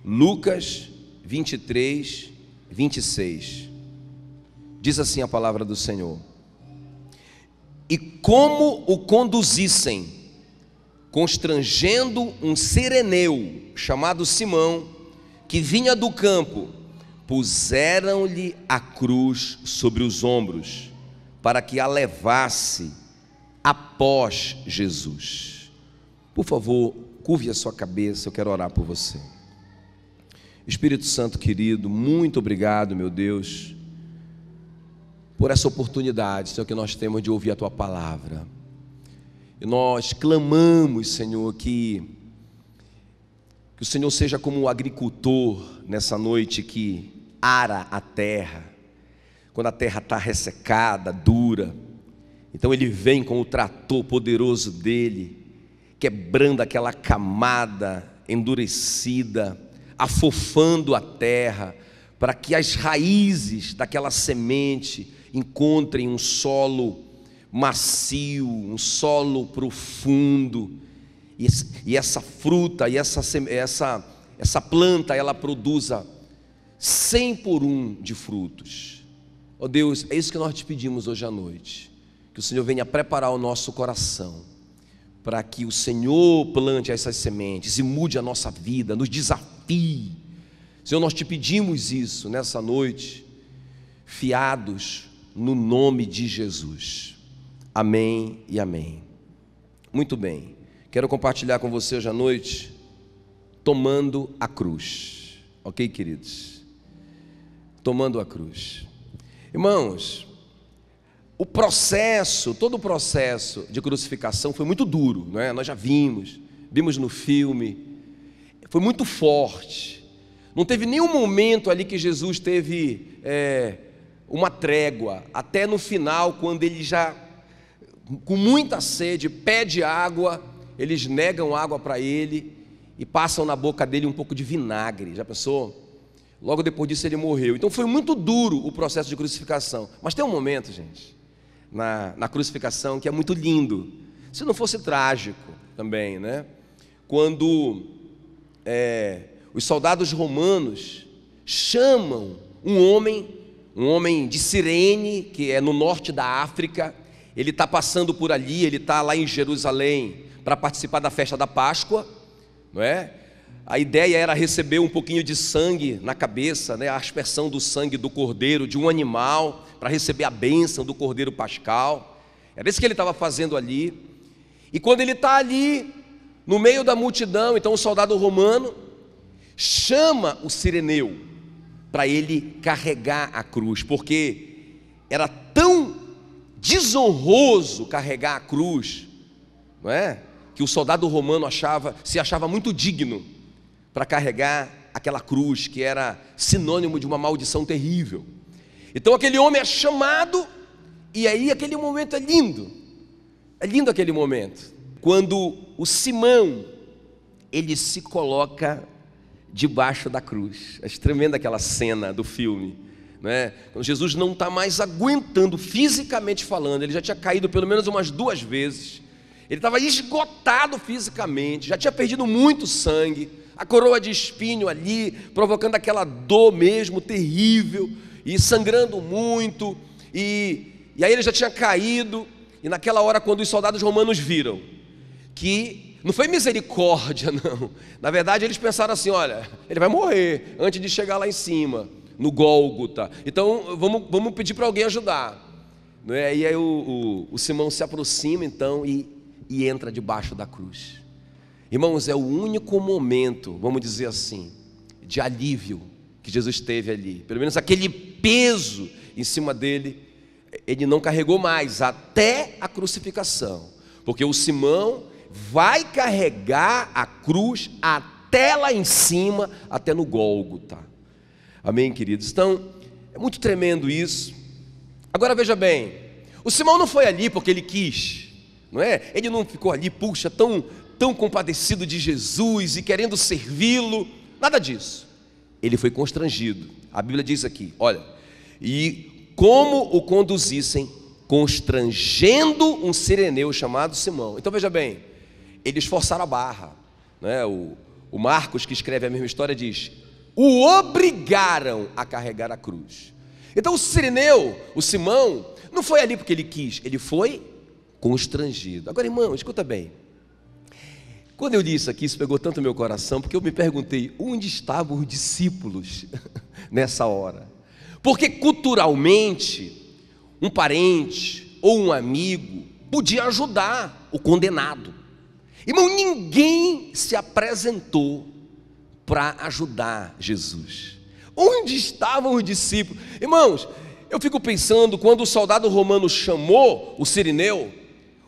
Lucas 23, 26. Diz assim a palavra do Senhor: e como o conduzissem, constrangendo um cireneu chamado Simão, que vinha do campo, puseram-lhe a cruz sobre os ombros, para que a levasse após Jesus. Por favor, curve a sua cabeça, eu quero orar por você. Espírito Santo querido, muito obrigado, meu Deus, por essa oportunidade, Senhor, que nós temos de ouvir a Tua palavra. E nós clamamos, Senhor, que o Senhor seja como o agricultor nessa noite que ara a terra, quando a terra está ressecada, dura. Então Ele vem com o trator poderoso dEle, quebrando aquela camada endurecida, afofando a terra, para que as raízes daquela semente encontrem um solo macio, um solo profundo, e essa fruta, e essa planta, ela produza 100 por 1 de frutos. Ó Deus, é isso que nós te pedimos hoje à noite, que o Senhor venha preparar o nosso coração, para que o Senhor plante essas sementes e mude a nossa vida, nos desafie. Senhor, nós te pedimos isso nessa noite, fiados no nome de Jesus. Amém e amém. Muito bem, quero compartilhar com você hoje à noite, tomando a cruz. Ok, queridos? Tomando a cruz. Irmãos, todo o processo de crucificação foi muito duro, não é? Nós já vimos no filme, foi muito forte. Não teve nenhum momento ali que Jesus teve uma trégua, até no final, quando ele já, com muita sede, pede água, eles negam água para ele e passam na boca dele um pouco de vinagre. Já pensou? Logo depois disso ele morreu. Então foi muito duro o processo de crucificação. Mas tem um momento, gente, na crucificação que é muito lindo, se não fosse trágico também, né? Quando os soldados romanos chamam um homem de Cirene, que é no norte da África. Ele está passando por ali, ele está lá em Jerusalém para participar da festa da Páscoa, não é? A ideia era receber um pouquinho de sangue na cabeça, né? A aspersão do sangue do cordeiro, de um animal, para receber a bênção do cordeiro pascal. Era isso que ele estava fazendo ali. E quando ele está ali, no meio da multidão, então o soldado romano chama o cireneu para ele carregar a cruz, porque era tão desonroso carregar a cruz, não é? Que o soldado romano se achava muito digno para carregar aquela cruz, que era sinônimo de uma maldição terrível. Então aquele homem é chamado, e aí aquele momento é lindo aquele momento, quando o Simão, ele se coloca debaixo da cruz. É tremenda aquela cena do filme, não é? Quando Jesus não está mais aguentando, fisicamente falando, ele já tinha caído pelo menos umas 2 vezes, ele estava esgotado fisicamente, já tinha perdido muito sangue, a coroa de espinho ali, provocando aquela dor mesmo terrível, e sangrando muito, e aí ele já tinha caído. E naquela hora, quando os soldados romanos viram que não foi misericórdia, não, na verdade eles pensaram assim: olha, ele vai morrer antes de chegar lá em cima, no Gólgota, então vamos pedir para alguém ajudar, não é? E aí o Simão se aproxima então e entra debaixo da cruz. Irmãos, é o único momento, vamos dizer assim, de alívio que Jesus teve ali. Pelo menos aquele peso em cima dele, ele não carregou mais até a crucificação, porque o Simão vai carregar a cruz até lá em cima, até no Gólgota. Amém, queridos? Então, é muito tremendo isso. Agora veja bem, o Simão não foi ali porque ele quis, não é? Ele não ficou ali, puxa, tão compadecido de Jesus e querendo servi-lo, nada disso. Ele foi constrangido. A Bíblia diz aqui, olha, e como o conduzissem, constrangendo um cireneu chamado Simão. Então veja bem, eles forçaram a barra, né? O O Marcos, que escreve a mesma história, diz: o obrigaram a carregar a cruz. Então o sirineu, o Simão, não foi ali porque ele quis, ele foi constrangido. Agora, irmão, escuta bem. Quando eu li isso aqui, isso pegou tanto meu coração, porque eu me perguntei, onde estavam os discípulos nessa hora? Porque culturalmente, um parente ou um amigo podia ajudar o condenado. Irmão, ninguém se apresentou para ajudar Jesus. Onde estavam os discípulos? Irmãos, eu fico pensando, quando o soldado romano chamou o sirineu,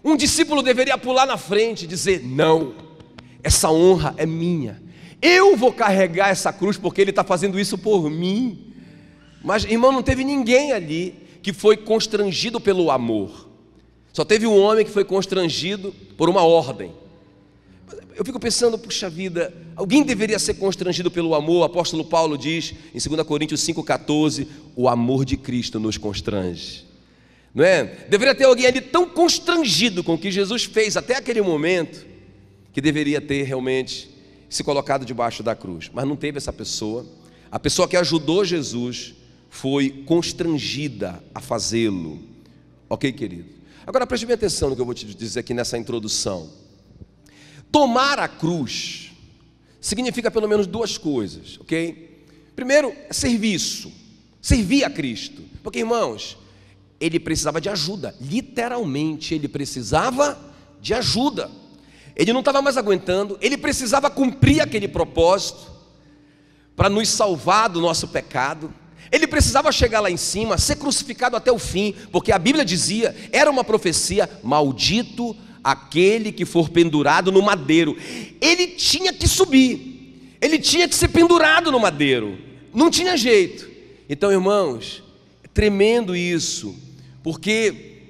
um discípulo deveria pular na frente e dizer: não, essa honra é minha, eu vou carregar essa cruz porque ele está fazendo isso por mim. Mas, irmão, não teve ninguém ali que foi constrangido pelo amor. Só teve um homem que foi constrangido por uma ordem. Eu fico pensando, puxa vida, alguém deveria ser constrangido pelo amor. O apóstolo Paulo diz em 2 Coríntios 5,14: o amor de Cristo nos constrange, não é? Deveria ter alguém ali tão constrangido com o que Jesus fez até aquele momento, que deveria ter realmente se colocado debaixo da cruz. Mas não teve essa pessoa. A pessoa que ajudou Jesus foi constrangida a fazê-lo. Ok, querido? Agora preste bem atenção no que eu vou te dizer aqui nessa introdução. Tomar a cruz significa pelo menos duas coisas, ok? Primeiro, é serviço, servir a Cristo. Porque, irmãos, ele precisava de ajuda, literalmente ele precisava de ajuda. Ele não estava mais aguentando, ele precisava cumprir aquele propósito para nos salvar do nosso pecado. Ele precisava chegar lá em cima, ser crucificado até o fim, porque a Bíblia dizia, era uma profecia: maldito aquele que for pendurado no madeiro. Ele tinha que subir, ele tinha que ser pendurado no madeiro, não tinha jeito. Então, irmãos, é tremendo isso, porque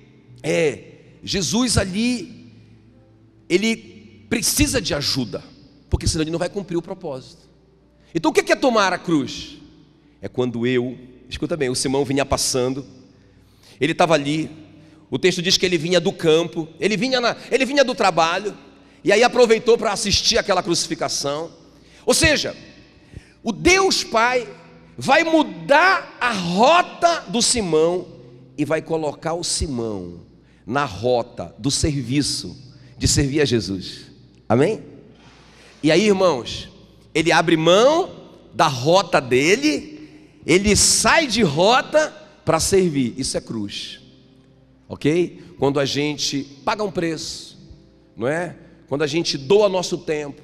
Jesus ali, ele precisa de ajuda, porque senão ele não vai cumprir o propósito. Então o que é tomar a cruz? É quando escuta bem, o Simão vinha passando, ele estava ali, o texto diz que ele vinha do campo, ele vinha do trabalho, e aí aproveitou para assistir aquela crucificação. Ou seja, o Deus Pai vai mudar a rota do Simão e vai colocar o Simão na rota do serviço, de servir a Jesus. Amém? E aí, irmãos, ele abre mão da rota dele, ele sai de rota para servir. Isso é cruz, ok? Quando a gente paga um preço, não é? Quando a gente doa nosso tempo,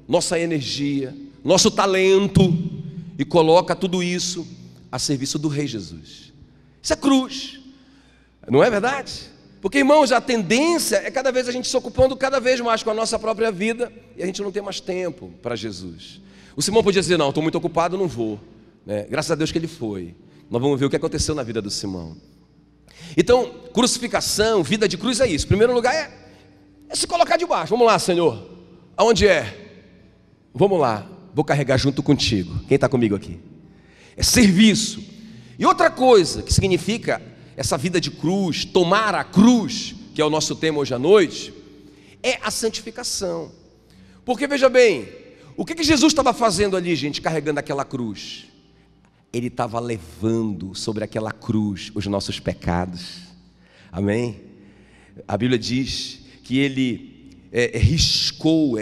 nossa energia, nosso talento e coloca tudo isso a serviço do Rei Jesus. Isso é cruz, não é verdade? Porque, irmãos, a tendência é cada vez a gente se ocupando cada vez mais com a nossa própria vida e a gente não tem mais tempo para Jesus. O Simão podia dizer: não, estou muito ocupado, não vou, né? Graças a Deus que ele foi. Nós vamos ver o que aconteceu na vida do Simão. Então, crucificação, vida de cruz é isso. Em primeiro lugar é se colocar debaixo. Vamos lá, Senhor, aonde é? Vamos lá, vou carregar junto contigo. Quem está comigo aqui? É serviço. E outra coisa que significa essa vida de cruz, tomar a cruz, que é o nosso tema hoje à noite, é a santificação. Porque veja bem, o que Jesus estava fazendo ali, gente, carregando aquela cruz? Ele estava levando sobre aquela cruz os nossos pecados. Amém? A Bíblia diz que ele riscou,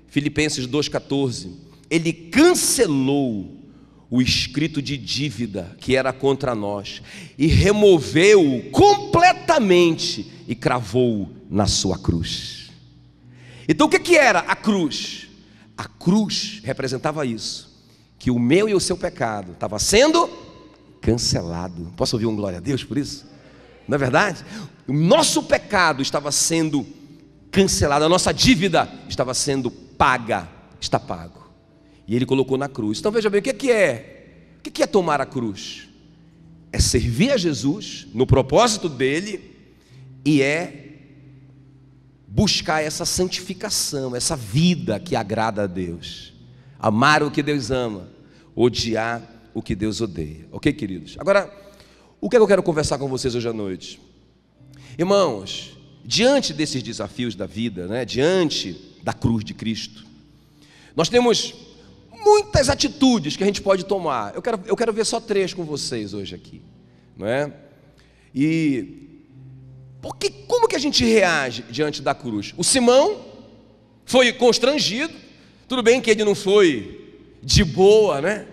Filipenses 2,14, ele cancelou o escrito de dívida que era contra nós e removeu-o completamente e cravou-o na sua cruz. Então o que era a cruz? A cruz representava isso, que o meu e o seu pecado estava sendo cancelado. Posso ouvir um glória a Deus por isso? Não é verdade? O nosso pecado estava sendo cancelado, a nossa dívida estava sendo paga, está pago. E ele colocou na cruz. Então veja bem, o que é tomar a cruz? É servir a Jesus no propósito dele e é buscar essa santificação, essa vida que agrada a Deus. Amar o que Deus ama, odiar o que Deus odeia. Ok, queridos? Agora, o que eu quero conversar com vocês hoje à noite? Irmãos, diante desses desafios da vida, né, diante da cruz de Cristo, Nós temos muitas atitudes que a gente pode tomar. Eu quero ver só 3 com vocês hoje aqui, não é? Como que a gente reage diante da cruz? O Simão foi constrangido. Tudo bem que ele não foi de boa, né?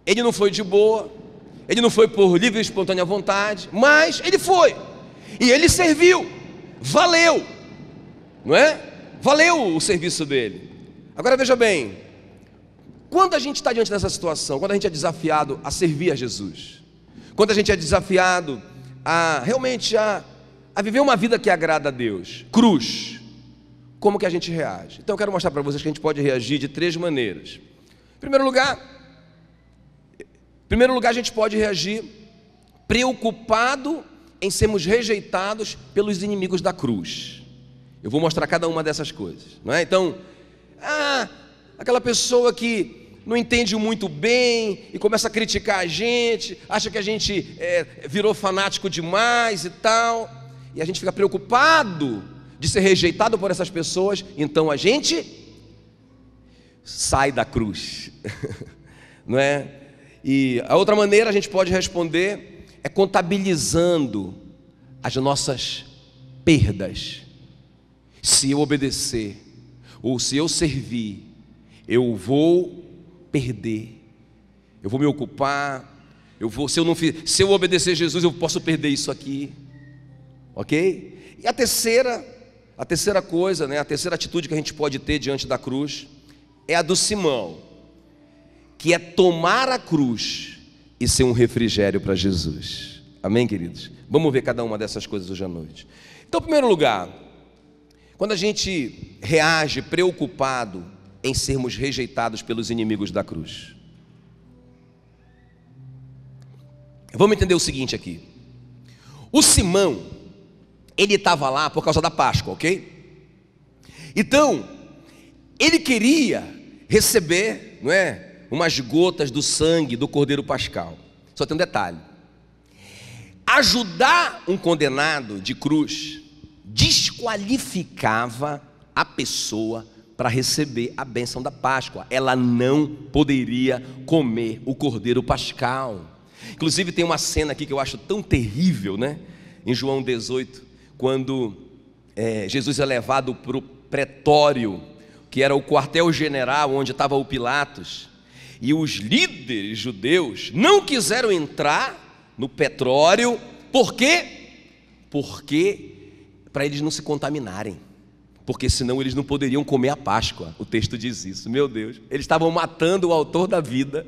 Ele não foi de boa, ele não foi por livre e espontânea vontade, mas ele foi, e ele serviu, valeu, não é? Valeu o serviço dele. Agora veja bem, quando a gente está diante dessa situação, quando a gente é desafiado a servir a Jesus, quando a gente é desafiado a realmente a viver uma vida que agrada a Deus, cruz, como que a gente reage? Então eu quero mostrar para vocês que a gente pode reagir de 3 maneiras. Em primeiro lugar, a gente pode reagir preocupado em sermos rejeitados pelos inimigos da cruz. Eu vou mostrar cada uma dessas coisas, não é? Então, aquela pessoa que não entende muito bem e começa a criticar a gente, acha que a gente virou fanático demais e tal, e a gente fica preocupado de ser rejeitado por essas pessoas, então a gente sai da cruz, não é? E a outra maneira a gente pode responder é contabilizando as nossas perdas. Se eu obedecer, ou se eu servir, eu vou perder, eu vou me ocupar, se eu obedecer a Jesus, eu posso perder isso aqui, ok? E a terceira coisa, né, a terceira atitude que a gente pode ter diante da cruz é a do Simão, que é tomar a cruz e ser um refrigério para Jesus. Amém, queridos? Vamos ver cada uma dessas coisas hoje à noite. Então, em primeiro lugar, quando a gente reage preocupado em sermos rejeitados pelos inimigos da cruz, vamos entender o seguinte aqui. O Simão, ele estava lá por causa da Páscoa, ok? Então, ele queria receber, não é, umas gotas do sangue do Cordeiro Pascal. Só tem um detalhe: ajudar um condenado de cruz desqualificava a pessoa para receber a bênção da Páscoa. Ela não poderia comer o Cordeiro Pascal. Inclusive tem uma cena aqui que eu acho tão terrível, né? Em João 18, quando Jesus é levado para o pretório, que era o quartel-general onde estava o Pilatos, e os líderes judeus não quiseram entrar no pretório. Por quê? Porque para eles não se contaminarem, porque senão eles não poderiam comer a Páscoa. O texto diz isso. Meu Deus, eles estavam matando o autor da vida,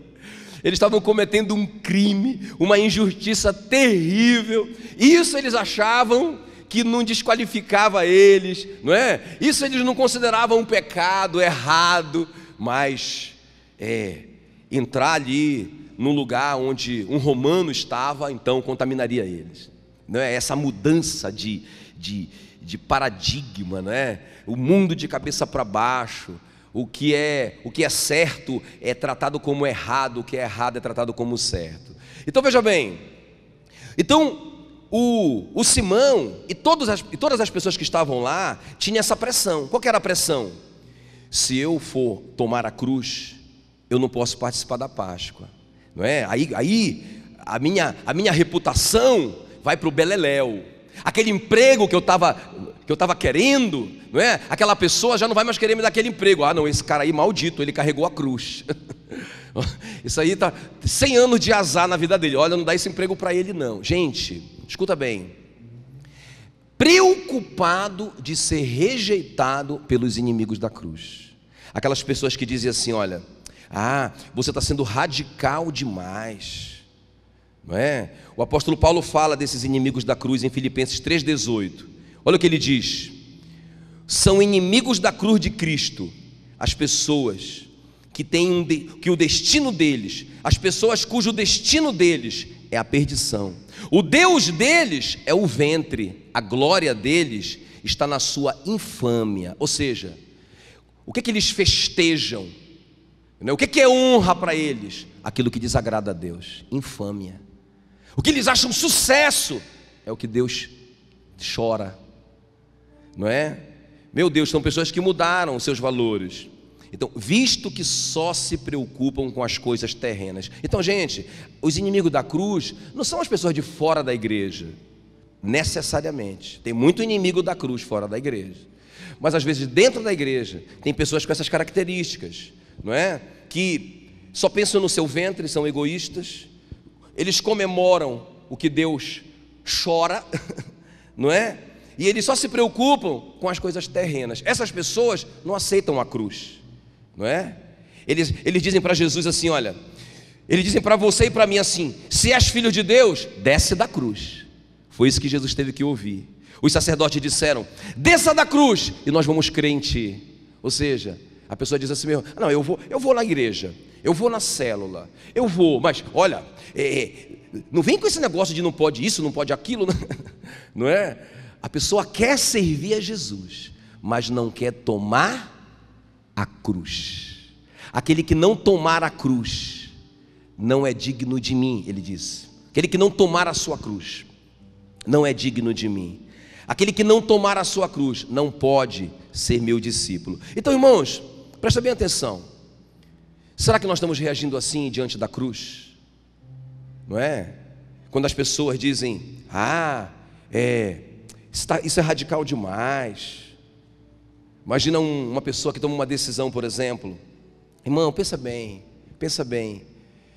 eles estavam cometendo um crime, uma injustiça terrível. Isso eles achavam que não desqualificava eles, não é? Isso eles não consideravam um pecado errado, mas entrar ali num lugar onde um romano estava, então contaminaria eles, não é? Essa mudança de paradigma, não é? O mundo de cabeça para baixo. O que é certo é tratado como errado, o que é errado é tratado como certo. Então veja bem, então o Simão e todas as pessoas que estavam lá tinham essa pressão. Qual que era a pressão? Se eu for tomar a cruz, eu não posso participar da Páscoa, não é? Aí a minha reputação vai para o beleléu. Aquele emprego que eu estava querendo, não é? Aquela pessoa já não vai mais querer me dar aquele emprego. Não, esse cara aí maldito, ele carregou a cruz. Isso aí está 100 anos de azar na vida dele. Olha, não dá esse emprego para ele não. Gente, escuta bem. Preocupado de ser rejeitado pelos inimigos da cruz. Aquelas pessoas que dizem assim: olha, você está sendo radical demais, não é? O apóstolo Paulo fala desses inimigos da cruz em Filipenses 3,18. Olha o que ele diz: são inimigos da cruz de Cristo as pessoas que o destino deles, as pessoas cujo destino deles é a perdição. O Deus deles é o ventre, a glória deles está na sua infâmia. Ou seja, o que eles festejam? O que é honra para eles? Aquilo que desagrada a Deus, infâmia. O que eles acham sucesso é o que Deus chora, não é? Meu Deus, são pessoas que mudaram os seus valores. Então, visto que só se preocupam com as coisas terrenas. Então, gente, os inimigos da cruz não são as pessoas de fora da igreja, necessariamente. Tem muito inimigo da cruz fora da igreja. Mas às vezes dentro da igreja tem pessoas com essas características, não é? Que só pensam no seu ventre, são egoístas. Eles comemoram o que Deus chora, não é? E eles só se preocupam com as coisas terrenas. Essas pessoas não aceitam a cruz, não é? Eles dizem para Jesus assim, olha, eles dizem para você e para mim assim: se és filho de Deus, desce da cruz. Foi isso que Jesus teve que ouvir. Os sacerdotes disseram: desça da cruz e nós vamos crer em ti. Ou seja, a pessoa diz assim mesmo: não, eu vou na igreja, eu vou na célula, eu vou, mas olha, não vem com esse negócio de não pode isso, não pode aquilo, não é? A pessoa quer servir a Jesus, mas não quer tomar a cruz. Aquele que não tomar a cruz não é digno de mim, ele disse. Aquele que não tomar a sua cruz não é digno de mim. Aquele que não tomar a sua cruz não pode ser meu discípulo. Então, irmãos, presta bem atenção. Será que nós estamos reagindo assim diante da cruz? Não é? Quando as pessoas dizem: isso é radical demais. Imagina uma pessoa que toma uma decisão, por exemplo. Irmão, pensa bem, pensa bem.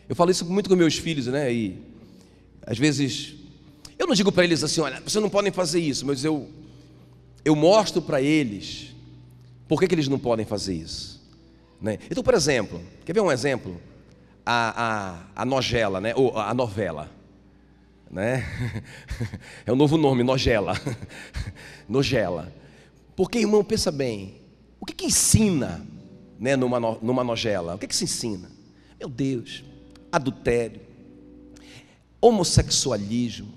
Eu falo isso muito com meus filhos, né? E às vezes eu não digo para eles assim: olha, vocês não podem fazer isso, mas eu mostro para eles por que eles não podem fazer isso, né? Então, por exemplo, quer ver um exemplo? A Nogela, né? Ou a novela, né? É um novo nome, Nogela. Nogela. Porque, irmão, pensa bem, o que ensina, né, numa novela? O que se ensina? Meu Deus, adultério, homossexualismo,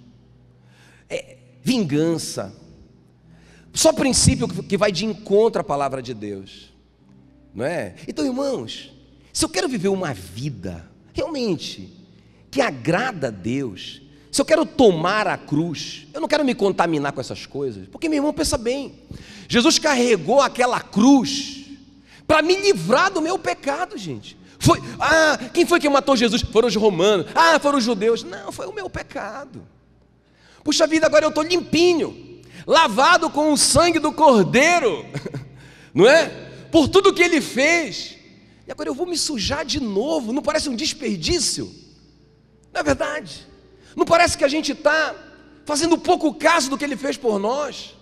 vingança, só princípio que vai de encontro à palavra de Deus, não é? Então, irmãos, se eu quero viver uma vida realmente que agrada a Deus, se eu quero tomar a cruz, eu não quero me contaminar com essas coisas, porque, meu irmão, pensa bem, Jesus carregou aquela cruz para me livrar do meu pecado, gente. Quem foi que matou Jesus? Foram os romanos. Foram os judeus. Não, foi o meu pecado. Puxa vida, agora eu estou limpinho, lavado com o sangue do Cordeiro, não é? Por tudo que Ele fez. E agora eu vou me sujar de novo. Não parece um desperdício? Não é verdade? Não parece que a gente está fazendo pouco caso do que Ele fez por nós?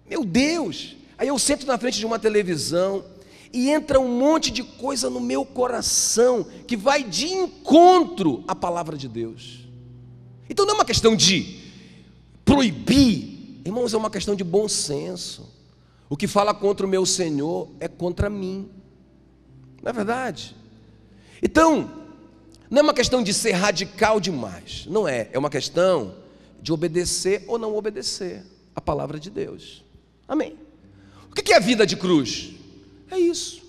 Meu Deus! Aí eu sento na frente de uma televisão e entra um monte de coisa no meu coração que vai de encontro à palavra de Deus. Então não é uma questão de proibir, irmãos, é uma questão de bom senso. O que fala contra o meu Senhor é contra mim. Não é verdade? Então, não é uma questão de ser radical demais. Não é. É uma questão de obedecer ou não obedecer a palavra de Deus. Amém. O que é a vida de cruz? É isso.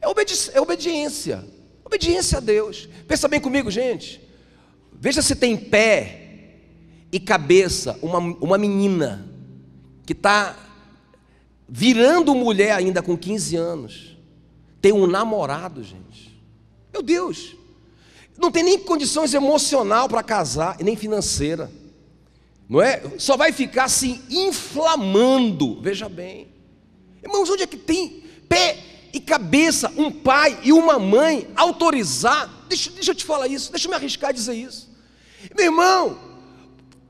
É obediência. Obediência a Deus. Pensa bem comigo, gente. Veja se tem pé e cabeça uma menina que está virando mulher ainda com 15 anos. Tem um namorado, gente. Meu Deus. Não tem nem condições emocional para casar, e nem financeira, não é? Só vai ficar se inflamando. Veja bem, irmãos, onde é que tem pé e cabeça um pai e uma mãe autorizar? Deixa eu te falar isso, deixa eu me arriscar a dizer isso. Meu irmão,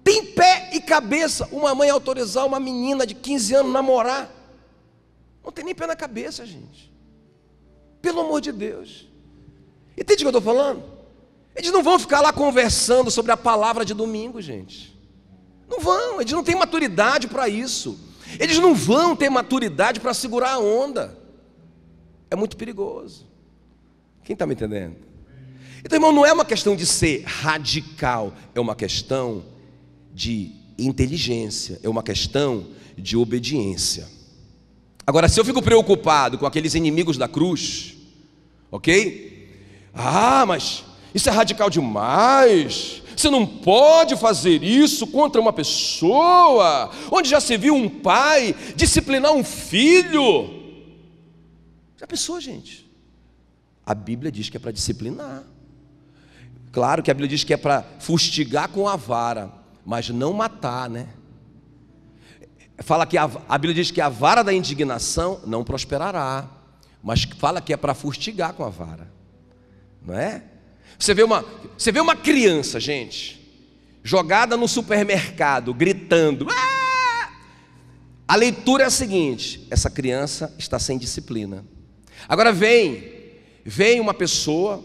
tem pé e cabeça uma mãe autorizar uma menina de 15 anos namorar? Não tem nem pé na cabeça, gente. Pelo amor de Deus. Entende o que eu estou falando? Eles não vão ficar lá conversando sobre a palavra de domingo, gente. Não vão, eles não têm maturidade para isso. Eles não vão ter maturidade para segurar a onda. É muito perigoso. Quem está me entendendo? Então, irmão, não é uma questão de ser radical, é uma questão de inteligência, é uma questão de obediência. Agora, se eu fico preocupado com aqueles inimigos da cruz, ok? Mas isso é radical demais. Você não pode fazer isso contra uma pessoa. Onde já se viu um pai disciplinar um filho? Já pensou, gente? A Bíblia diz que é para disciplinar. Claro que a Bíblia diz que é para fustigar com a vara, mas não matar, né? Fala que a Bíblia diz que a vara da indignação não prosperará, mas fala que é para fustigar com a vara, não é? Você vê uma criança, gente, jogada no supermercado, gritando. Ah! A leitura é a seguinte: essa criança está sem disciplina. Agora vem uma pessoa,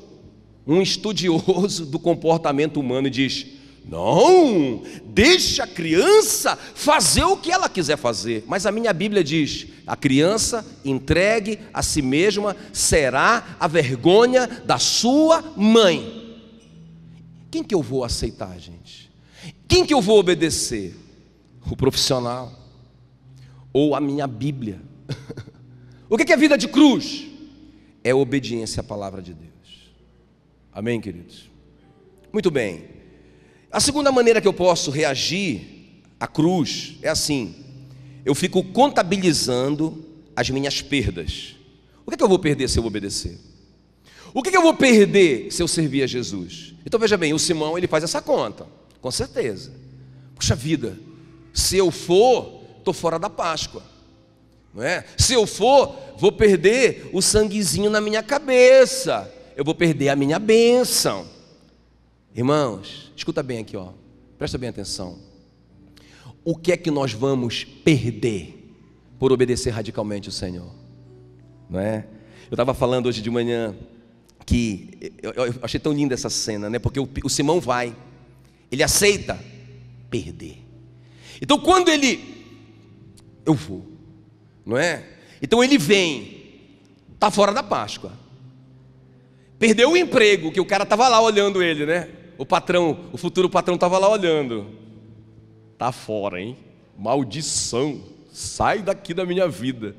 um estudioso do comportamento humano e diz: não, deixa a criança fazer o que ela quiser fazer. Mas a minha Bíblia diz: a criança entregue a si mesma será a vergonha da sua mãe. Quem que eu vou aceitar, gente? Quem que eu vou obedecer? O profissional ou a minha Bíblia? O que é vida de cruz? É obediência à palavra de Deus. Amém, queridos? Muito bem. A segunda maneira que eu posso reagir à cruz é assim: eu fico contabilizando as minhas perdas. O que eu vou perder se eu obedecer? O que eu vou perder se eu servir a Jesus? Então veja bem, o Simão, ele faz essa conta, com certeza. Puxa vida, se eu for, estou fora da Páscoa, não é? Se eu for, vou perder o sanguezinho na minha cabeça, eu vou perder a minha bênção. Irmãos, escuta bem aqui, presta bem atenção. O que é que nós vamos perder por obedecer radicalmente o Senhor? Não é? Eu estava falando hoje de manhã que eu achei tão linda essa cena, né? Porque o Simão vai, ele aceita perder. Então quando eu vou, não é? Então ele vem, está fora da Páscoa, perdeu o emprego, que o cara estava lá olhando ele, né? O futuro patrão estava lá olhando. Tá fora, hein? Maldição, sai daqui da minha vida.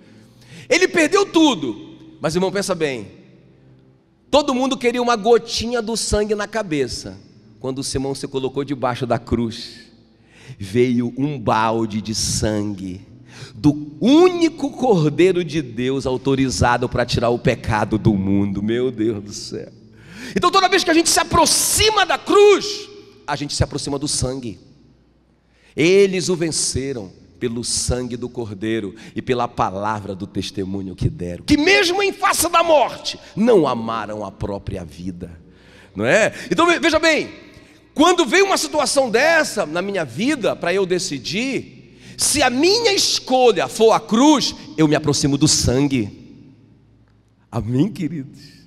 Ele perdeu tudo. Mas irmão, pensa bem, todo mundo queria uma gotinha do sangue na cabeça. Quando o Simão se colocou debaixo da cruz, veio um balde de sangue do único Cordeiro de Deus autorizado para tirar o pecado do mundo. Meu Deus do céu. Então toda vez que a gente se aproxima da cruz, a gente se aproxima do sangue. Eles o venceram pelo sangue do Cordeiro e pela palavra do testemunho que deram, que mesmo em face da morte, não amaram a própria vida, não é? Então veja bem, quando vem uma situação dessa na minha vida, para eu decidir, se a minha escolha for a cruz, eu me aproximo do sangue. Amém, queridos?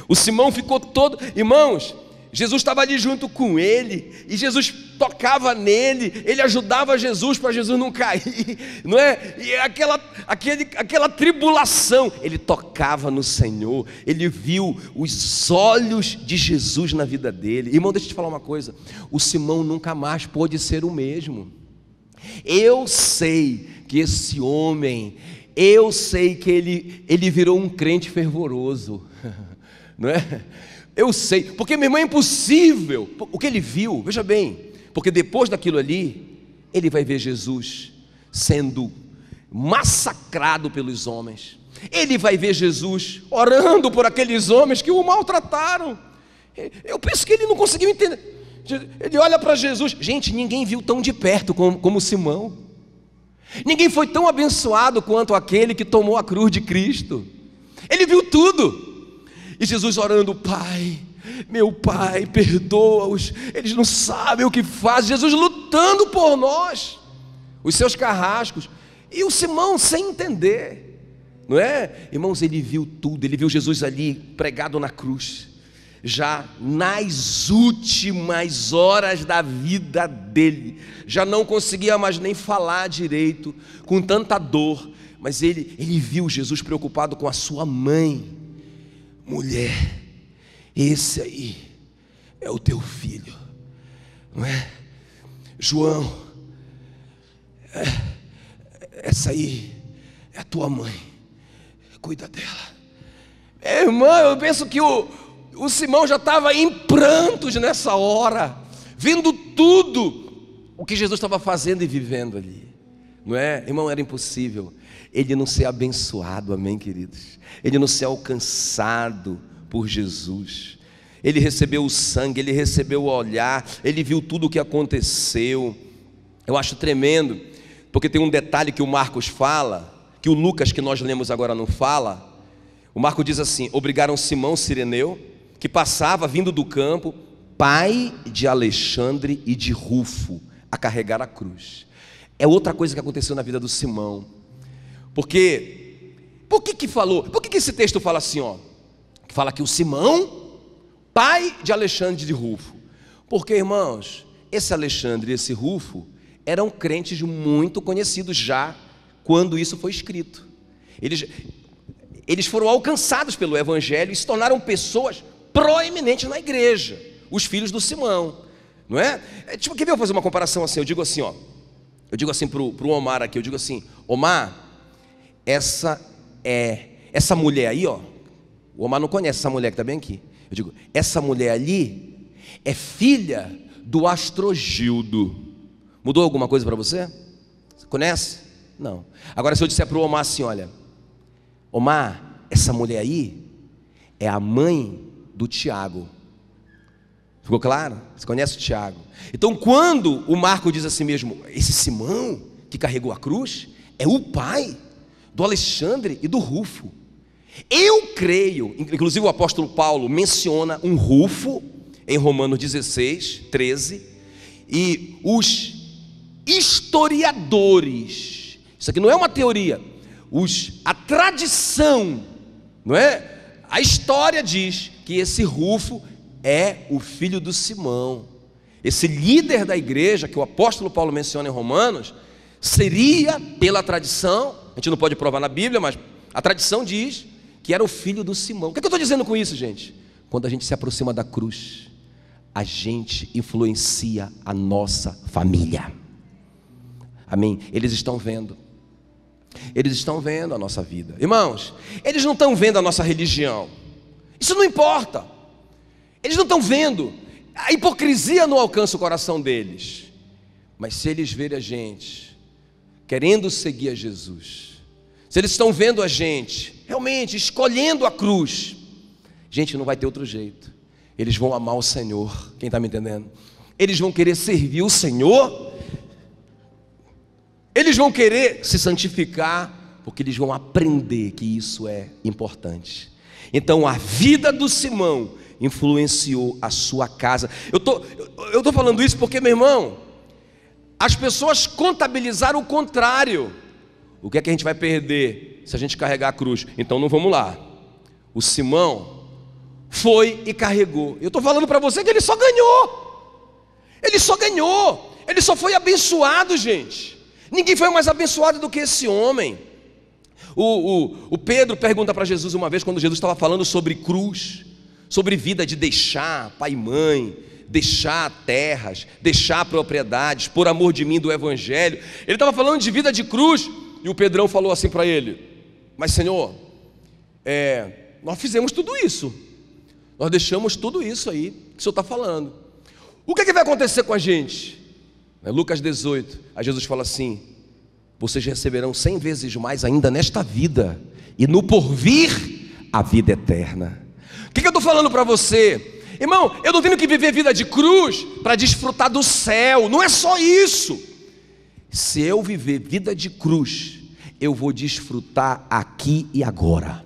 O Simão ficou todo, irmãos, Jesus estava ali junto com ele, e Jesus tocava nele, ele ajudava Jesus para Jesus não cair, não é? E aquela tribulação, ele tocava no Senhor, ele viu os olhos de Jesus na vida dele. Irmão, deixa eu te falar uma coisa: o Simão nunca mais pôde ser o mesmo. Eu sei que esse homem, eu sei que ele virou um crente fervoroso, não é? Eu sei, porque meu irmão, é impossível o que ele viu, veja bem, porque depois daquilo ali, ele vai ver Jesus sendo massacrado pelos homens, ele vai ver Jesus orando por aqueles homens que o maltrataram. Eu penso que ele não conseguiu entender. Ele olha para Jesus, gente, ninguém viu tão de perto como Simão, ninguém foi tão abençoado quanto aquele que tomou a cruz de Cristo. Ele viu tudo. E Jesus orando: Pai, meu Pai, perdoa-os, eles não sabem o que fazem. Jesus lutando por nós, os seus carrascos, e o Simão sem entender, não é? Irmãos, ele viu tudo, ele viu Jesus ali pregado na cruz, já nas últimas horas da vida dele, já não conseguia mais nem falar direito, com tanta dor, mas ele viu Jesus preocupado com a sua mãe. Mulher, esse aí é o teu filho, não é? João, essa aí é a tua mãe, cuida dela. Irmão, eu penso que o Simão já estava em prantos nessa hora, vendo tudo o que Jesus estava fazendo e vivendo ali, não é? Irmão, era impossível. ele não ser abençoado, amém, queridos? Ele não ser alcançado por Jesus. Ele recebeu o sangue, ele recebeu o olhar, ele viu tudo o que aconteceu. Eu acho tremendo, porque tem um detalhe que o Marcos fala, que o Lucas que nós lemos agora não fala. O Marcos diz assim: obrigaram Simão Cireneu, que passava vindo do campo, pai de Alexandre e de Rufo, a carregar a cruz. É outra coisa que aconteceu na vida do Simão. Por que esse texto fala assim, ó? Que fala que o Simão, pai de Alexandre e de Rufo. Porque, irmãos, esse Alexandre e esse Rufo eram crentes muito conhecidos já quando isso foi escrito. Eles foram alcançados pelo Evangelho e se tornaram pessoas proeminentes na igreja, os filhos do Simão, não é? Tipo, quer ver eu fazer uma comparação assim? Eu digo assim, ó, eu digo assim pro Omar aqui, eu digo assim: Omar, essa mulher aí, ó, o Omar não conhece essa mulher que está bem aqui. Eu digo, essa mulher ali é filha do Astrogildo. Mudou alguma coisa para você? Você conhece? Não. Agora, se eu disser para o Omar assim, olha, Omar, essa mulher aí é a mãe do Tiago. Ficou claro? Você conhece o Tiago? Então, quando o Marco diz assim mesmo, esse Simão que carregou a cruz é o pai do Alexandre e do Rufo. Eu creio, inclusive o apóstolo Paulo menciona um Rufo em Romanos 16, 13, e os historiadores, isso aqui não é uma teoria, a tradição, não é? A história diz que esse Rufo é o filho do Simão. Esse líder da igreja que o apóstolo Paulo menciona em Romanos seria, pela tradição, a gente não pode provar na Bíblia, mas a tradição diz que era o filho do Simão. O que eu estou dizendo com isso, gente? Quando a gente se aproxima da cruz, a gente influencia a nossa família. Amém? Eles estão vendo a nossa vida. Irmãos, eles não estão vendo a nossa religião. Isso não importa. Eles não estão vendo. A hipocrisia não alcança o coração deles. Mas se eles verem a gente querendo seguir a Jesus, se eles estão vendo a gente realmente escolhendo a cruz, gente, não vai ter outro jeito. Eles vão amar o Senhor. Quem está me entendendo? Eles vão querer servir o Senhor. Eles vão querer se santificar, porque eles vão aprender que isso é importante. Então a vida do Simão influenciou a sua casa. Eu tô falando isso porque, meu irmão, as pessoas contabilizaram o contrário. O que é que a gente vai perder se a gente carregar a cruz? Então não vamos lá. O Simão foi e carregou. Eu estou falando para você que ele só ganhou. Ele só ganhou. Ele só foi abençoado, gente. Ninguém foi mais abençoado do que esse homem. O Pedro pergunta para Jesus uma vez, quando Jesus estava falando sobre cruz, sobre vida de deixar pai e mãe, deixar terras, deixar propriedades, por amor de mim, do Evangelho. Ele estava falando de vida de cruz, e o Pedrão falou assim para ele: mas Senhor, nós fizemos tudo isso, nós deixamos tudo isso aí que o Senhor está falando. O que vai acontecer com a gente? Lucas 18, aí Jesus fala assim: vocês receberão 100 vezes mais ainda nesta vida, e no porvir a vida eterna. O que eu estou falando para você? Irmão, eu não tenho que viver vida de cruz para desfrutar do céu. Não é só isso. Se eu viver vida de cruz, eu vou desfrutar aqui e agora.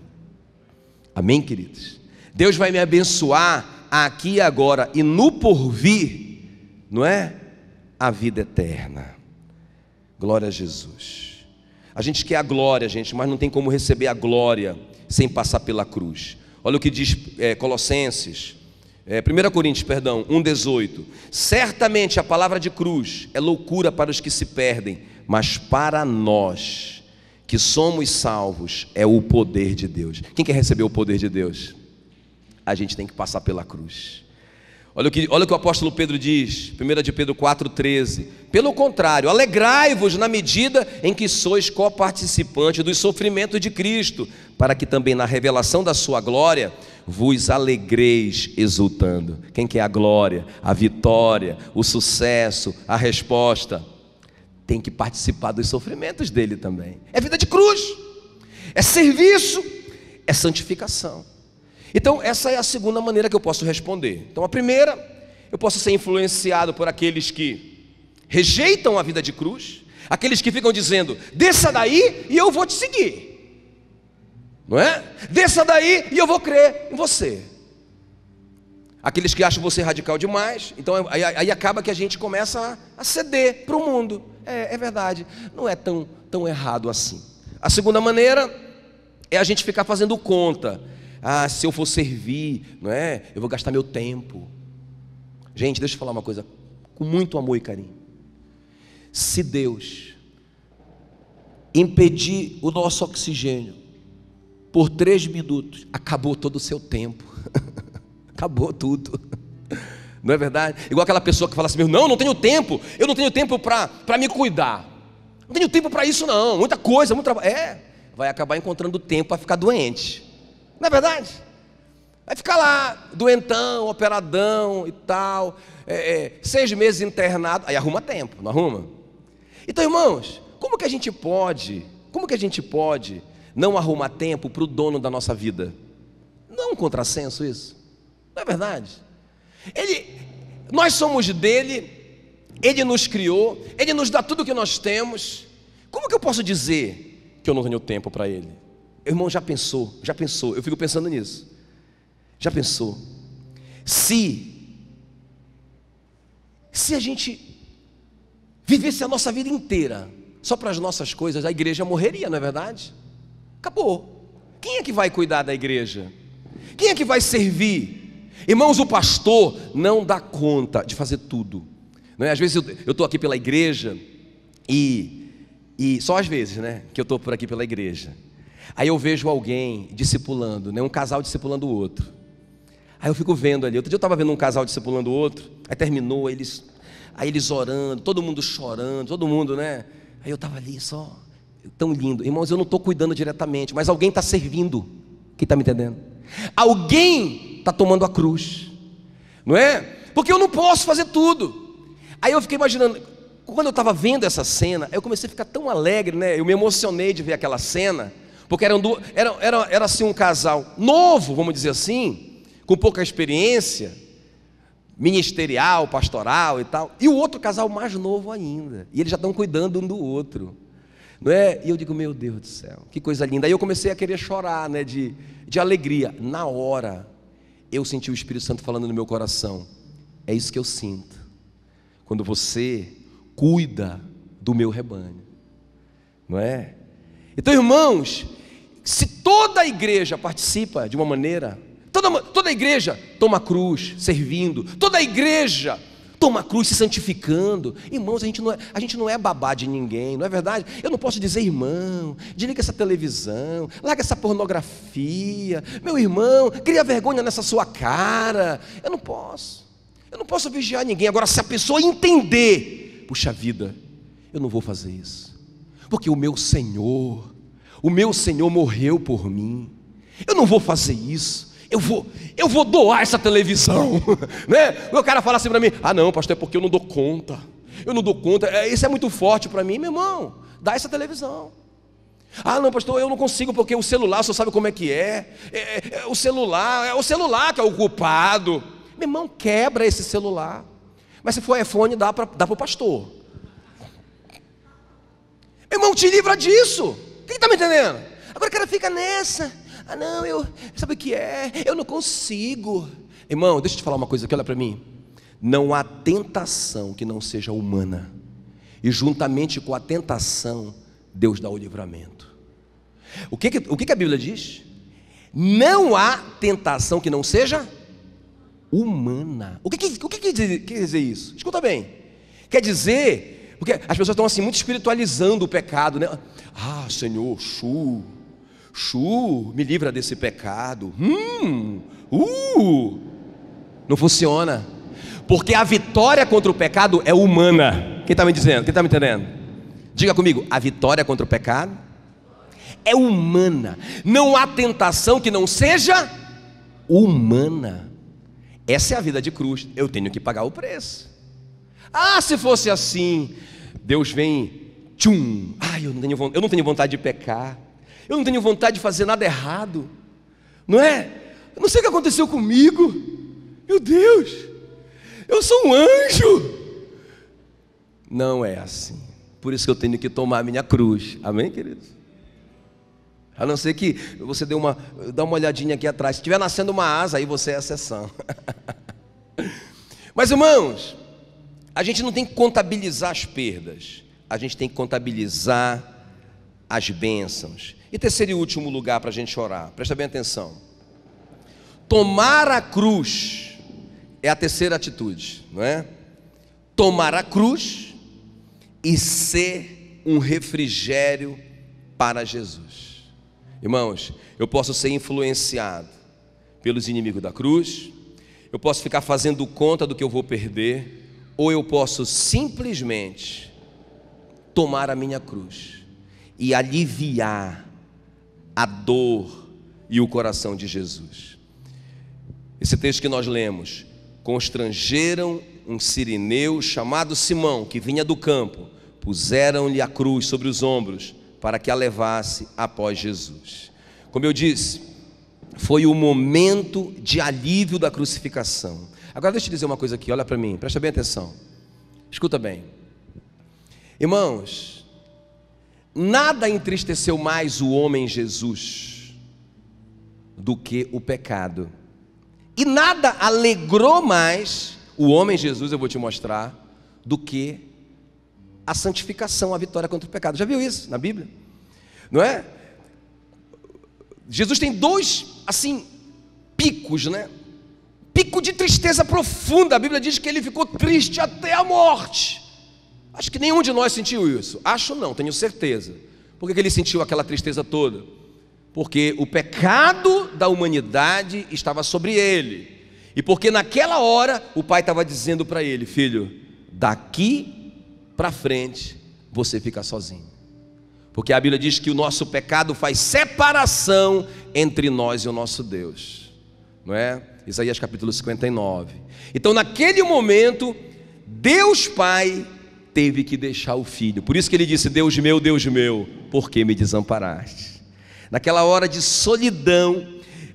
Amém, queridos? Deus vai me abençoar aqui e agora, e no porvir, não é? A vida eterna. Glória a Jesus. A gente quer a glória, gente, mas não tem como receber a glória sem passar pela cruz. Olha o que diz Colossenses, 1 Coríntios, 1,18. Certamente a palavra de cruz é loucura para os que se perdem, mas para nós que somos salvos é o poder de Deus. Quem quer receber o poder de Deus? A gente tem que passar pela cruz. Olha o que o apóstolo Pedro diz, 1 de Pedro 4,13. Pelo contrário, alegrai-vos na medida em que sois coparticipantes dos sofrimentos de Cristo, para que também na revelação da sua glória vos alegreis exultando. Quem quer a glória, a vitória, o sucesso, a resposta? tem que participar dos sofrimentos dele também. É vida de cruz, é serviço, é santificação. Então essa é a segunda maneira que eu posso responder. Então a primeira, eu posso ser influenciado por aqueles que rejeitam a vida de cruz, aqueles que ficam dizendo, desça daí e eu vou te seguir, não é? Desça daí e eu vou crer em você. Aqueles que acham você radical demais, então aí acaba que a gente começa a ceder para o mundo. É verdade, não é tão errado assim. A segunda maneira é a gente ficar fazendo conta. Se eu for servir, não é? Eu vou gastar meu tempo. Gente, deixa eu falar uma coisa com muito amor e carinho. Se Deus impedir o nosso oxigênio por 3 minutos, acabou todo o seu tempo. Acabou tudo. Não é verdade? Igual aquela pessoa que fala assim, não tenho tempo. Eu não tenho tempo para me cuidar. Não tenho tempo para isso não. Muita coisa, muito trabalho. Vai acabar encontrando tempo para ficar doente. Não é verdade? Vai ficar lá, doentão, operadão e tal, 6 meses internado, aí arruma tempo, não arruma? Então, irmãos, como que a gente pode não arrumar tempo para o dono da nossa vida? Não é um contrassenso isso? Não é verdade? Nós somos dele, ele nos criou, ele nos dá tudo o que nós temos. Como que eu posso dizer que eu não tenho tempo para ele? Irmão, já pensou, eu fico pensando nisso. Já pensou? Se a gente vivesse a nossa vida inteira só para as nossas coisas, a igreja morreria, não é verdade? Acabou. Quem é que vai cuidar da igreja? Quem é que vai servir? Irmãos, o pastor não dá conta de fazer tudo, não é? Às vezes eu estou aqui pela igreja e só às vezes, né, que eu estou por aqui pela igreja. Aí eu vejo alguém discipulando, né, um casal discipulando o outro. Aí eu fico vendo ali. Outro dia eu estava vendo um casal discipulando o outro. Aí terminou, aí eles orando, todo mundo chorando, todo mundo, né? Aí eu estava ali só, tão lindo. Irmãos, eu não estou cuidando diretamente, mas alguém está servindo. Quem está me entendendo? Alguém está tomando a cruz, não é? Porque eu não posso fazer tudo. Aí eu fiquei imaginando, quando eu estava vendo essa cena, eu comecei a ficar tão alegre, né? Eu me emocionei de ver aquela cena, porque era assim um casal novo, vamos dizer assim, com pouca experiência ministerial, pastoral e tal, e o outro casal mais novo ainda, e eles já estão cuidando um do outro, não é? E eu digo, meu Deus do céu, que coisa linda. Aí eu comecei a querer chorar, né, de alegria. Na hora eu senti o Espírito Santo falando no meu coração, é isso que eu sinto quando você cuida do meu rebanho, não é? Então, irmãos, se toda a igreja participa de uma maneira, toda a igreja toma a cruz servindo, toda a igreja toma a cruz se santificando, irmãos, a gente não é babá de ninguém, não é verdade? Eu não posso dizer, irmão, desliga essa televisão, larga essa pornografia, meu irmão, cria vergonha nessa sua cara. Eu não posso vigiar ninguém. Agora, se a pessoa entender, puxa vida, eu não vou fazer isso, porque o meu Senhor morreu por mim, eu não vou fazer isso. Eu vou doar essa televisão, né? O cara fala assim para mim, não, pastor, é porque eu não dou conta, isso é muito forte para mim. Meu irmão, dá essa televisão. Não, pastor, eu não consigo, porque o celular, o senhor sabe como é que é o celular que é o culpado. Meu irmão, quebra esse celular, mas se for iPhone, dá para o pastor. Meu irmão, te livra disso. Quem está me entendendo? Agora o cara fica nessa, sabe o que é? Eu não consigo. Irmão, deixa eu te falar uma coisa aqui, olha para mim. Não há tentação que não seja humana, e juntamente com a tentação, Deus dá o livramento. O que a Bíblia diz? Não há tentação que não seja humana. O que quer dizer isso? Escuta bem. Quer dizer, porque as pessoas estão assim muito espiritualizando o pecado, né? Senhor, me livra desse pecado. Não funciona, porque a vitória contra o pecado é humana. Quem está me dizendo? Quem está me entendendo? Diga comigo, a vitória contra o pecado é humana. Não há tentação que não seja humana. Essa é a vida de cruz. Eu tenho que pagar o preço. Se fosse assim, Deus vem, tchum, ai, eu não tenho vontade de pecar, eu não tenho vontade de fazer nada errado, não é? Eu não sei o que aconteceu comigo, meu Deus, eu sou um anjo. Não é assim. Por isso que eu tenho que tomar a minha cruz. Amém, queridos? A não ser que você dá uma olhadinha aqui atrás. Se estiver nascendo uma asa, aí você é a exceção. Mas, irmãos, a gente não tem que contabilizar as perdas, a gente tem que contabilizar as bênçãos. E terceiro e último lugar para a gente orar, presta bem atenção. Tomar a cruz é a terceira atitude, não é? Tomar a cruz e ser um refrigério para Jesus. Irmãos, eu posso ser influenciado pelos inimigos da cruz, eu posso ficar fazendo conta do que eu vou perder, ou eu posso simplesmente tomar a minha cruz e aliviar a dor e o coração de Jesus. Esse texto que nós lemos: constrangeram um sirineu chamado Simão, que vinha do campo, puseram-lhe a cruz sobre os ombros para que a levasse após Jesus. Como eu disse, foi o momento de alívio da crucificação. Agora deixa eu dizer uma coisa aqui, olha para mim, presta bem atenção, escuta bem. Irmãos, nada entristeceu mais o homem Jesus do que o pecado, e nada alegrou mais o homem Jesus, eu vou te mostrar, do que a santificação, a vitória contra o pecado. Já viu isso na Bíblia? Não é? Jesus tem dois, assim, picos, né? Pico de tristeza profunda. A Bíblia diz que ele ficou triste até a morte. Acho que nenhum de nós sentiu isso. Acho não, tenho certeza. Por que ele sentiu aquela tristeza toda? Porque o pecado da humanidade estava sobre ele. E porque naquela hora o pai estava dizendo para ele: filho, daqui para frente você fica sozinho. Porque a Bíblia diz que o nosso pecado faz separação entre nós e o nosso Deus, não é? Isaías capítulo 59. Então naquele momento Deus Pai teve que deixar o Filho. Por isso que ele disse: Deus meu, por que me desamparaste? Naquela hora de solidão,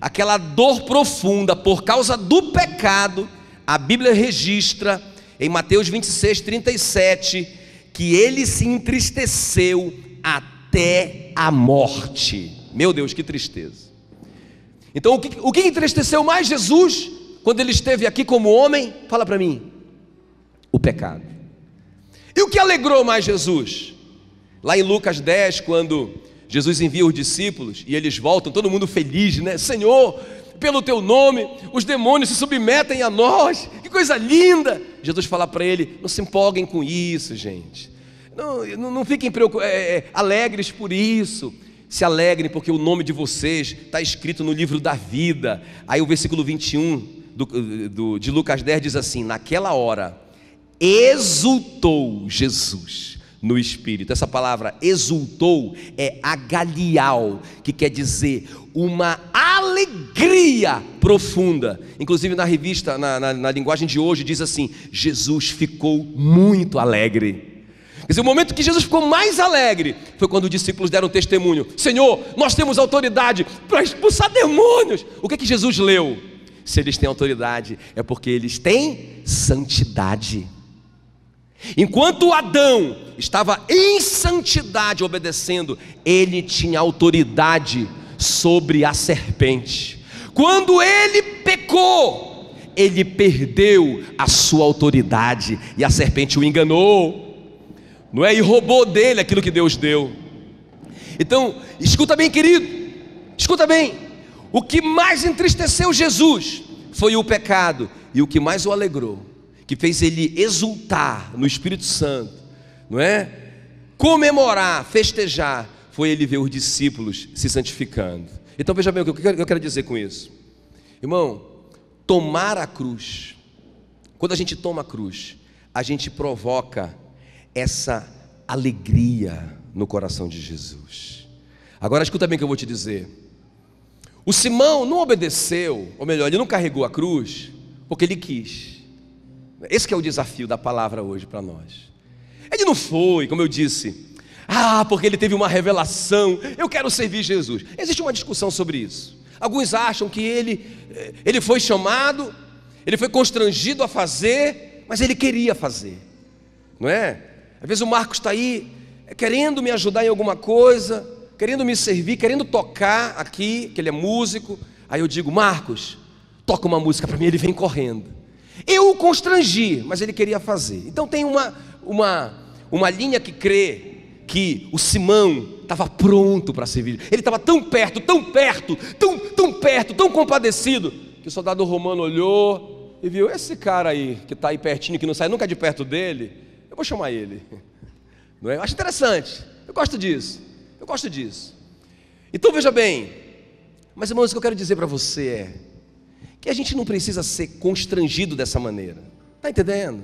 aquela dor profunda por causa do pecado, a Bíblia registra em Mateus 26:37 que ele se entristeceu até a morte. Meu Deus, que tristeza. Então o que entristeceu mais Jesus quando ele esteve aqui como homem? Fala para mim. O pecado. E o que alegrou mais Jesus? Lá em Lucas 10, quando Jesus envia os discípulos e eles voltam, todo mundo feliz, né? Senhor, pelo teu nome, os demônios se submetem a nós, que coisa linda. Jesus fala para ele: não se empolguem com isso, gente, não fiquem alegres por isso, se alegrem porque o nome de vocês está escrito no livro da vida. Aí o versículo 21 de Lucas 10 diz assim: naquela hora exultou Jesus no Espírito. Essa palavra exultou é agalial, que quer dizer uma alegria profunda. Inclusive na revista, na linguagem de hoje, diz assim: Jesus ficou muito alegre. Quer dizer, o momento que Jesus ficou mais alegre foi quando os discípulos deram testemunho: Senhor, nós temos autoridade para expulsar demônios. O que Jesus leu? Se eles têm autoridade, é porque eles têm santidade. Enquanto Adão estava em santidade obedecendo, ele tinha autoridade sobre a serpente. Quando ele pecou, ele perdeu a sua autoridade e a serpente o enganou, não é? E roubou dele aquilo que Deus deu. Então, escuta bem, querido, escuta bem. O que mais entristeceu Jesus foi o pecado, e o que mais o alegrou, que fez ele exultar no Espírito Santo, não é? Comemorar, festejar, foi ele ver os discípulos se santificando. Então veja bem o que eu quero dizer com isso. Irmão, tomar a cruz, quando a gente toma a cruz, a gente provoca essa alegria no coração de Jesus. Agora escuta bem o que eu vou te dizer. O Simão não obedeceu, ou melhor, ele não carregou a cruz porque ele quis. Esse que é o desafio da palavra hoje para nós. Ele não foi, como eu disse, porque ele teve uma revelação, eu quero servir Jesus. Existe uma discussão sobre isso. Alguns acham que ele foi chamado, ele foi constrangido a fazer, mas ele queria fazer, não é? Às vezes o Marcos está aí querendo me ajudar em alguma coisa, querendo me servir, querendo tocar aqui, que ele é músico. Aí eu digo: Marcos, toca uma música para mim. Ele vem correndo. Eu o constrangi, mas ele queria fazer. Então tem uma linha que crê que o Simão estava pronto para servir. Ele estava tão perto, tão perto, tão perto, tão compadecido, que o soldado romano olhou e viu: esse cara aí, que está aí pertinho, que não sai nunca de perto dele, eu vou chamar ele. Não é? Eu acho interessante, eu gosto disso. Então veja bem, mas irmãos, o que eu quero dizer para você é que a gente não precisa ser constrangido dessa maneira. Está entendendo?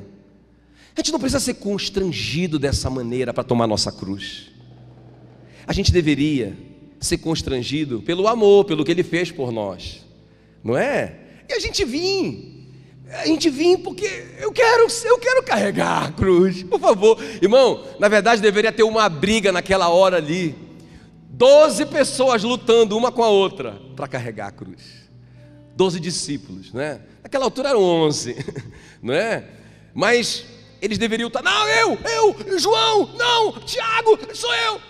A gente não precisa ser constrangido dessa maneira para tomar nossa cruz. A gente deveria ser constrangido pelo amor, pelo que Ele fez por nós, não é? E a gente vem porque eu quero carregar a cruz, por favor. Irmão, na verdade deveria ter uma briga naquela hora ali, 12 pessoas lutando uma com a outra para carregar a cruz, 12 discípulos, não é? Naquela altura eram 11, não é? Mas eles deveriam estar: não, eu, João, não, Tiago, sou eu.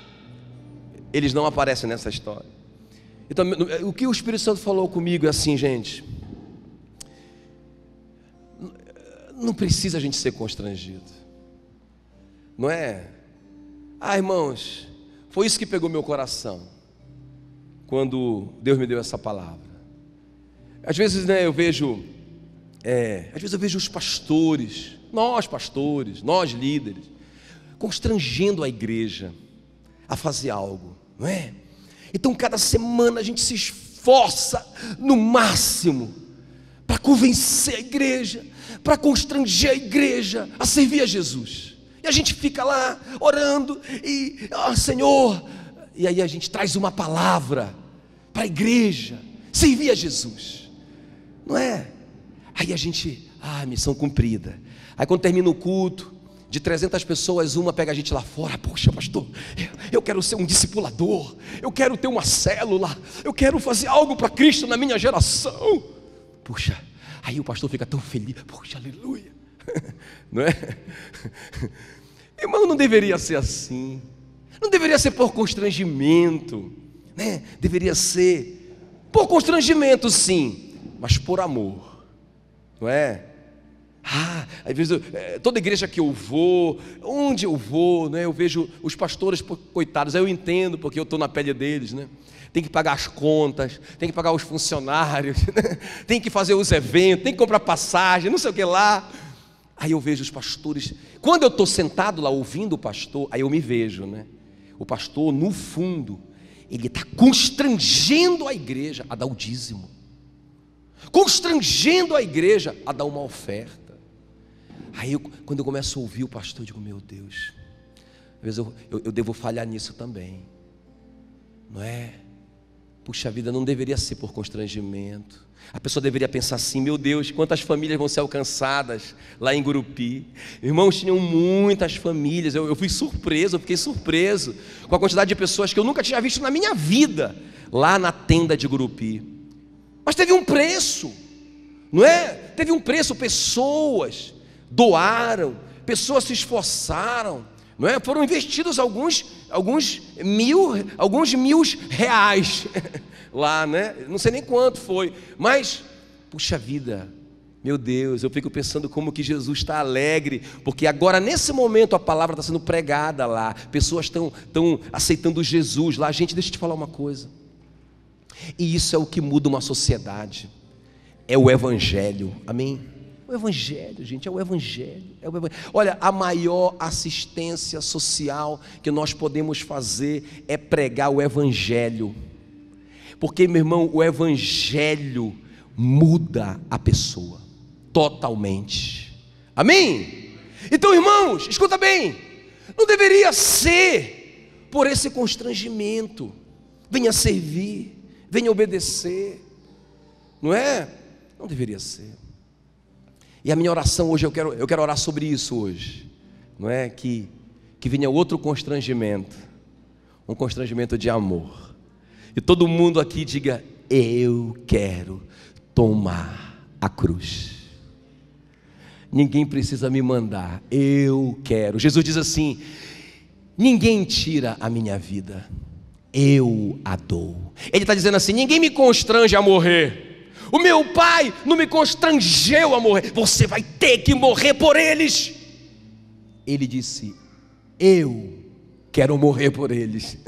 Eles não aparecem nessa história. Então, o que o Espírito Santo falou comigo é assim, gente: não precisa a gente ser constrangido, não é? Irmãos, foi isso que pegou meu coração quando Deus me deu essa palavra. Às vezes, né, eu vejo os pastores, nós líderes, constrangendo a igreja a fazer algo, não é? Então cada semana a gente se esforça no máximo para convencer a igreja, para constranger a igreja a servir a Jesus. E a gente fica lá orando e: Senhor, e aí a gente traz uma palavra para a igreja servir a Jesus, não é? Aí a gente, missão cumprida. Aí quando termina o culto, de 300 pessoas, uma pega a gente lá fora: poxa, pastor, eu quero ser um discipulador, eu quero ter uma célula, eu quero fazer algo para Cristo na minha geração. Puxa, aí o pastor fica tão feliz: poxa, aleluia, não é? Irmão, não deveria ser assim, não deveria ser por constrangimento, né? Deveria ser por constrangimento, sim, mas por amor, não é? Às vezes, toda igreja que eu vou, onde eu vou, né, eu vejo os pastores coitados. Aí eu entendo, porque eu estou na pele deles, né? Tem que pagar as contas, tem que pagar os funcionários, né? Tem que fazer os eventos, tem que comprar passagem, não sei o que lá. Aí eu vejo os pastores. Quando eu estou sentado lá ouvindo o pastor, aí eu me vejo, né? O pastor, no fundo, ele está constrangendo a igreja a dar o dízimo, constrangendo a igreja a dar uma oferta. Aí quando eu começo a ouvir o pastor, eu digo: meu Deus, às vezes eu devo falhar nisso também, não é? Puxa vida, não deveria ser por constrangimento. A pessoa deveria pensar assim: meu Deus, quantas famílias vão ser alcançadas lá em Gurupi. Irmãos, tinham muitas famílias. Eu fiquei surpreso com a quantidade de pessoas que eu nunca tinha visto na minha vida lá na tenda de Gurupi. Mas teve um preço, não é? Teve um preço, pessoas doaram, pessoas se esforçaram, não é? Foram investidos alguns mil reais lá, né? Não sei nem quanto foi, mas, puxa vida, meu Deus, eu fico pensando como que Jesus está alegre, porque agora nesse momento a palavra está sendo pregada lá, pessoas estão aceitando Jesus lá. Gente, deixa eu te falar uma coisa, e isso é o que muda uma sociedade, é o Evangelho, amém? O Evangelho, gente, é o Evangelho. Olha, a maior assistência social que nós podemos fazer é pregar o Evangelho, porque, meu irmão, o Evangelho muda a pessoa totalmente, amém? Então, irmãos, escuta bem, não deveria ser por esse constrangimento: venha servir, venha obedecer, não é? Não deveria ser. E a minha oração hoje, eu quero orar sobre isso hoje, não é? Que que vinha outro constrangimento, um constrangimento de amor. E todo mundo aqui diga: eu quero tomar a cruz. Ninguém precisa me mandar, eu quero. Jesus diz assim: ninguém tira a minha vida, eu a dou. Ele está dizendo assim: ninguém me constrange a morrer. O meu pai não me constrangeu a morrer. Você vai ter que morrer por eles. Ele disse: eu quero morrer por eles.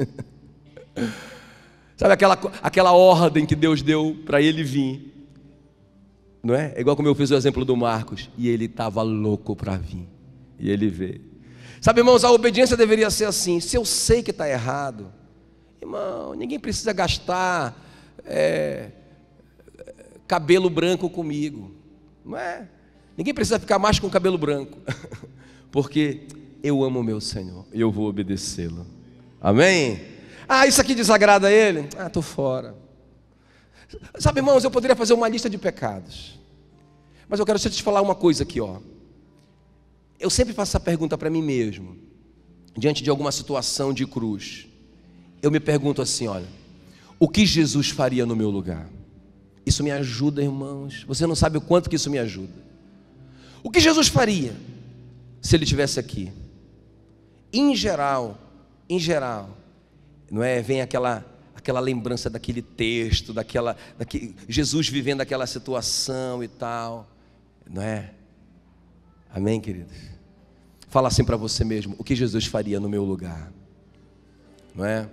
Sabe aquela ordem que Deus deu para ele vir? Não é? É igual como eu fiz o exemplo do Marcos. E ele estava louco para vir. E ele veio. Sabe, irmãos, a obediência deveria ser assim. Se eu sei que está errado, irmão, ninguém precisa gastar cabelo branco comigo. Não é? Ninguém precisa ficar mais com cabelo branco. Porque eu amo o meu Senhor e eu vou obedecê-lo. Amém? Ah, isso aqui desagrada a ele? Ah, estou fora. Sabe, irmãos, eu poderia fazer uma lista de pecados, mas eu quero te falar uma coisa aqui, ó. Eu sempre faço essa pergunta para mim mesmo, diante de alguma situação de cruz. Eu me pergunto assim, olha, o que Jesus faria no meu lugar? Isso me ajuda, irmãos. Você não sabe o quanto que isso me ajuda. O que Jesus faria se ele estivesse aqui? Em geral, não é? Vem aquela lembrança daquele texto, Jesus vivendo aquela situação e tal, não é? Amém, queridos? Fala assim para você mesmo: o que Jesus faria no meu lugar? Não é?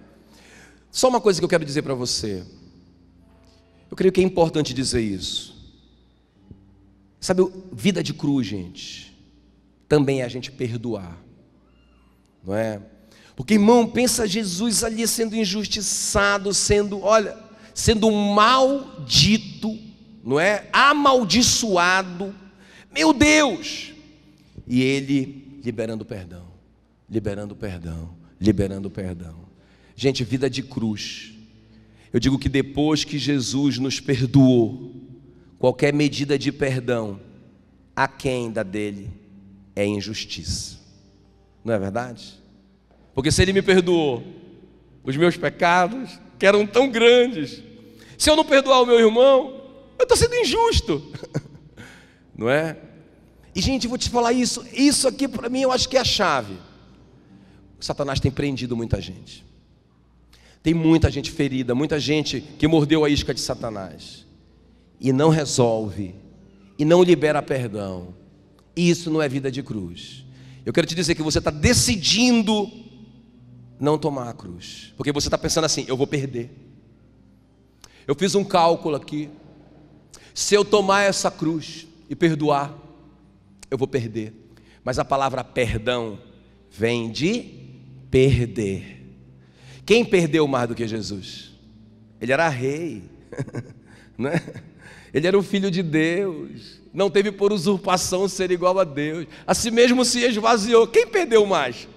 Só uma coisa que eu quero dizer para você. Eu creio que é importante dizer isso. Sabe, vida de cruz, gente, também é a gente perdoar, não é? Porque, irmão, pensa Jesus ali sendo injustiçado, sendo maldito, não é? Amaldiçoado, meu Deus! E ele liberando perdão. Gente, vida de cruz. Eu digo que depois que Jesus nos perdoou, qualquer medida de perdão, aquém da dele, é injustiça. Não é verdade? Porque se ele me perdoou os meus pecados, que eram tão grandes, se eu não perdoar o meu irmão, eu estou sendo injusto. Não é? E, gente, vou te falar isso aqui para mim eu acho que é a chave. O Satanás tem prendido muita gente. Tem muita gente ferida, muita gente que mordeu a isca de Satanás e não resolve, e não libera perdão. E isso não é vida de cruz. Eu quero te dizer que você está decidindo não tomar a cruz, porque você está pensando assim: eu vou perder. Eu fiz um cálculo aqui: se eu tomar essa cruz e perdoar, eu vou perder. Mas a palavra perdão vem de perder. Quem perdeu mais do que Jesus? Ele era rei, não é? Ele era o filho de Deus, não teve por usurpação ser igual a Deus, a si mesmo se esvaziou. Quem perdeu mais?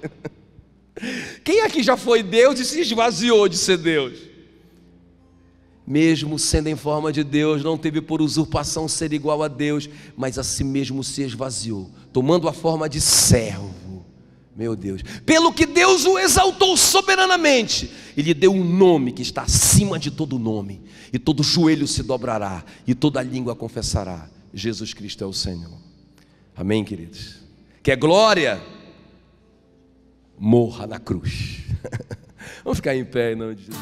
Quem aqui já foi Deus e se esvaziou de ser Deus? Mesmo sendo em forma de Deus, não teve por usurpação ser igual a Deus, mas a si mesmo se esvaziou, tomando a forma de servo. Meu Deus, pelo que Deus o exaltou soberanamente, e lhe deu um nome que está acima de todo nome, e todo joelho se dobrará, e toda língua confessará: Jesus Cristo é o Senhor. Amém, queridos? Quer glória? Morra na cruz. Vamos ficar em pé em nome de Jesus.